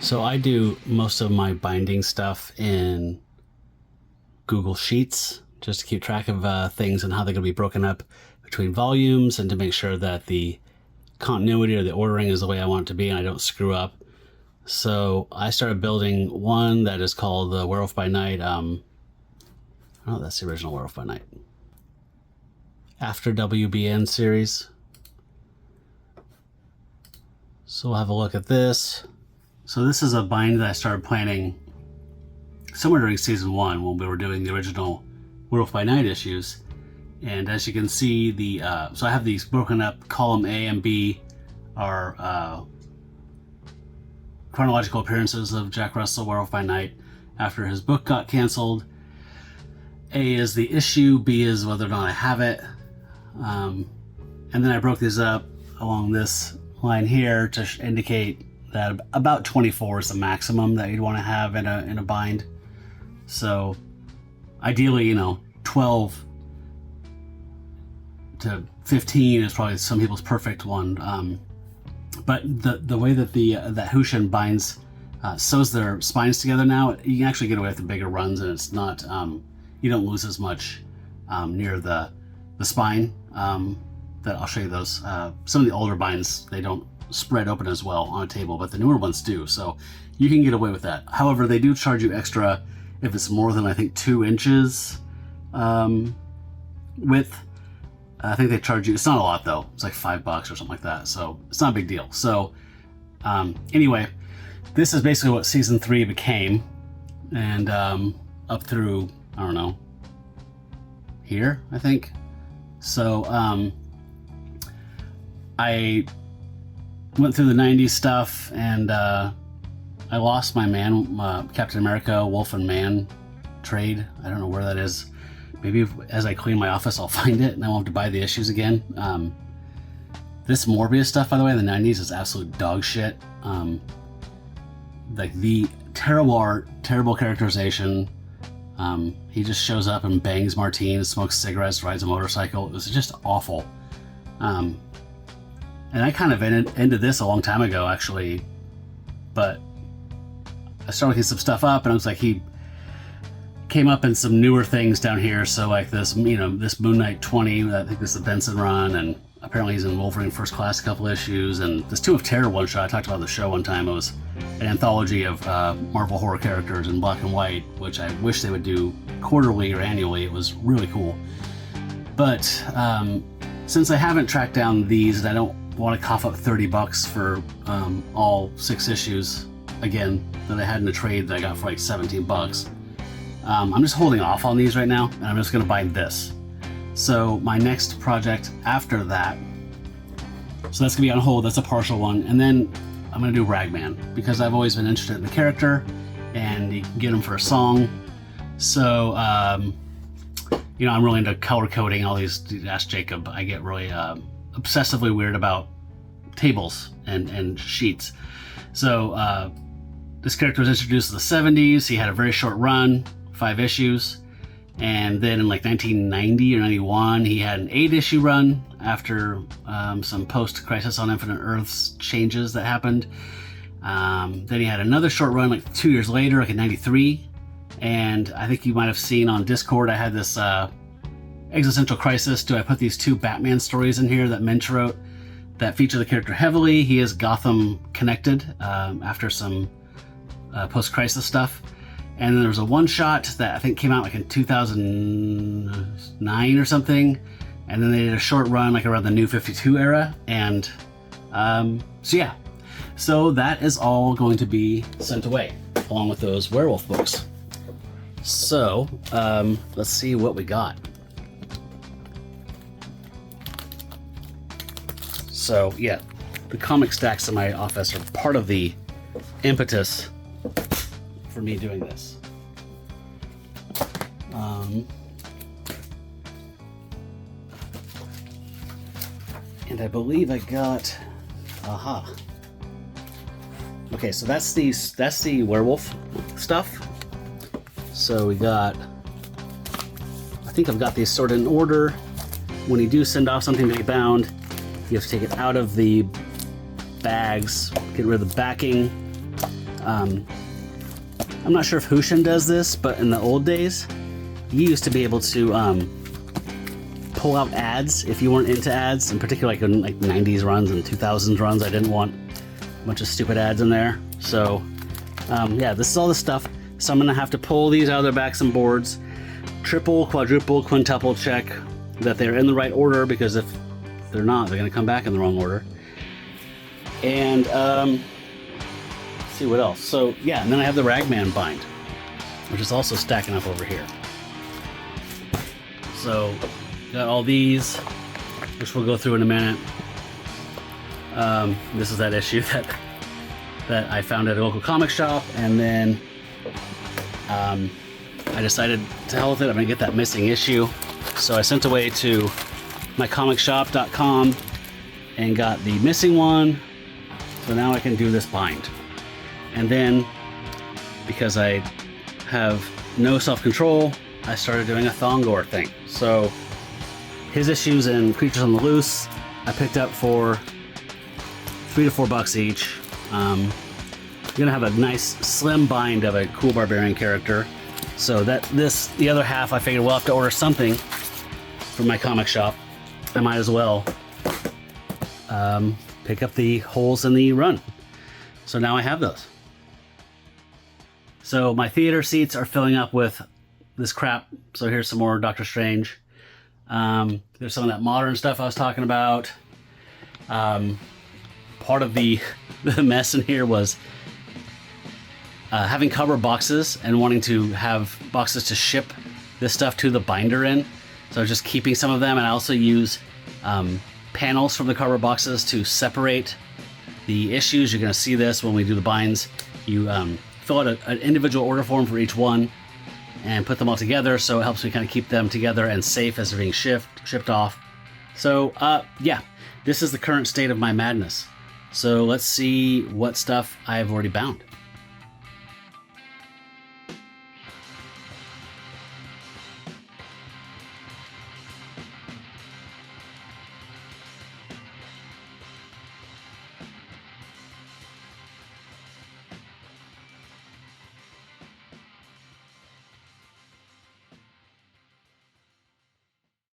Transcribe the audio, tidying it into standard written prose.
So I do most of my binding stuff in Google Sheets, just to keep track of things and how they're going to be broken up between volumes, and to make sure that the continuity or the ordering is the way I want it to be and I don't screw up. So I started building one that is called the Werewolf by Night. Oh, that's the original Werewolf by Night. After WBN series. So we'll have a look at this. So this is a bind that I started planning somewhere during season 1 when we were doing the original Werewolf by Night issues. And as you can see, so I have these broken up. Column A and B are chronological appearances of Jack Russell, Werewolf by Night, after his book got canceled. A is the issue, B is whether or not I have it. And then I broke these up along this line here to indicate that about 24 is the maximum that you'd want to have in a bind. So ideally, 12 to 15 is probably some people's perfect one. But the way that that Hushin binds sews their spines together now, you can actually get away with the bigger runs, and it's not you don't lose as much near the spine. That I'll show you those. Some of the older binds, they don't spread open as well on a table, but the newer ones do, so you can get away with that. However, they do charge you extra if it's more than, I think, 2 inches width. I think they charge you, it's not a lot though, it's like $5 or something like that, so it's not a big deal. So anyway, this is basically what season 3 became, and up through, I don't know, here, I think. So I went through the 90s stuff, and I lost my Captain America Wolf and Man trade. I don't know where that is. Maybe as I clean my office, I'll find it and I won't have to buy the issues again. This Morbius stuff, by the way, in the 90s is absolute dog shit. Like the terrible art, terrible characterization. He just shows up and bangs Martine, smokes cigarettes, rides a motorcycle. It was just awful. And I kind of ended this a long time ago, actually. But I started looking some stuff up, and I was like, he came up in some newer things down here. So like this, this Moon Knight 20, I think this is the Benson run, and apparently he's in Wolverine First Class a couple issues, and this Tomb of Terror one shot I talked about on the show one time. It was an anthology of Marvel horror characters in black and white, which I wish they would do quarterly or annually. It was really cool. But since I haven't tracked down these, and I don't want to cough up $30 for all 6 issues again that I had in a trade that I got for like $17. I'm just holding off on these right now, and I'm just going to buy this. So my next project after that, so that's going to be on hold, that's a partial one, and then I'm going to do Ragman, because I've always been interested in the character, and you can get him for a song. So, I'm really into color coding all these. Ask Jacob. I get really obsessively weird about tables and sheets. So this character was introduced in the 70s. He had a very short run, 5 issues. And then in like 1990 or 91, he had an 8-issue run after some post-Crisis on Infinite Earths changes that happened. Then he had another short run like 2 years later, like in 93. And I think you might have seen on Discord, I had this existential crisis. Do I put these 2 Batman stories in here that Minch wrote that feature the character heavily? He is Gotham connected after some post-Crisis stuff. And then there was a one-shot that I think came out like in 2009 or something. And then they did a short run like around the New 52 era. And so yeah. So that is all going to be sent away along with those werewolf books. So let's see what we got. So yeah, the comic stacks in my office are part of the impetus for me doing this. And I believe I got, okay, so that's the werewolf stuff. So we got, I think I've got these sorted in order. When you do send off something to be bound, you have to take it out of the bags, get rid of the backing. I'm not sure if Hushin does this, but in the old days, you used to be able to pull out ads if you weren't into ads, in particular like in like 90s runs and 2000s runs. I didn't want a bunch of stupid ads in there. So yeah, this is all the stuff. So I'm gonna have to pull these out of their backs and boards, triple, quadruple, quintuple check that they're in the right order, because if they're not, they're gonna come back in the wrong order. And let's see what else. So yeah, and then I have the Ragman bind, which is also stacking up over here. So got all these, which we'll go through in a minute. This is that issue that I found at a local comic shop, and then I decided to hell with it. I'm gonna get that missing issue. So I sent away to mycomicsshop.com and got the missing one. So now I can do this bind. And then, because I have no self-control, I started doing a Thongor thing. So his issues and Creatures on the Loose I picked up for $3 to $4 each. I'm gonna have a nice slim bind of a cool barbarian character. So the other half, I figured we'll have to order something from my comic shop. I might as well pick up the holes in the run. So now I have those. So my theater seats are filling up with this crap. So here's some more Doctor Strange. There's some of that modern stuff I was talking about. Part of the mess in here was having cardboard boxes and wanting to have boxes to ship this stuff to the binder in. So I was just keeping some of them, and I also use panels from the cardboard boxes to separate the issues. You're going to see this when we do the binds. You fill out an individual order form for each one and put them all together, so it helps me kind of keep them together and safe as they're being shipped off. So yeah, this is the current state of my madness. So let's see what stuff I've already bound.